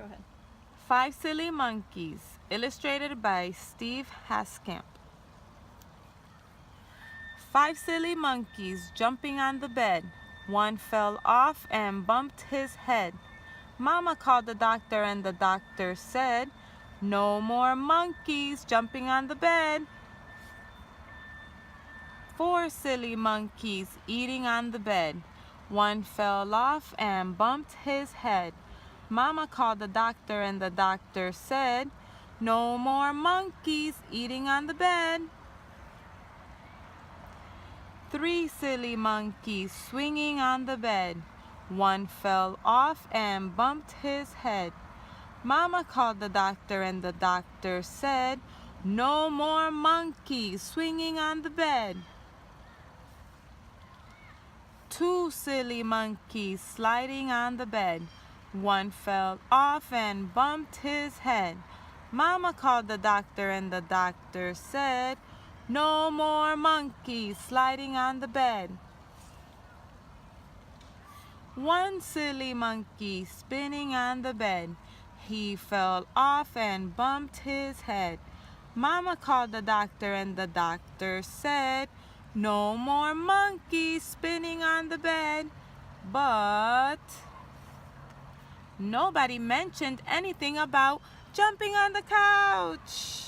Go ahead. 5 Silly Monkeys, illustrated by Steve Haskamp. 5 silly monkeys jumping on the bed. One fell off and bumped his head. Mama called the doctor and the doctor said, "No more monkeys jumping on the bed." 4 silly monkeys eating on the bed. One fell off and bumped his head. Mama called the doctor and the doctor said, "No more monkeys eating on the bed." 3 silly monkeys swinging on the bed. One fell off and bumped his head. Mama called the doctor and the doctor said, "No more monkeys swinging on the bed." 2 silly monkeys sliding on the bed. One fell off and bumped his head. Mama called the doctor and the doctor said, "No more monkeys sliding on the bed." 1 silly monkey spinning on the bed. He fell off and bumped his head. Mama called the doctor and the doctor said, "No more monkeys spinning on the bed." But nobody mentioned anything about jumping on the couch.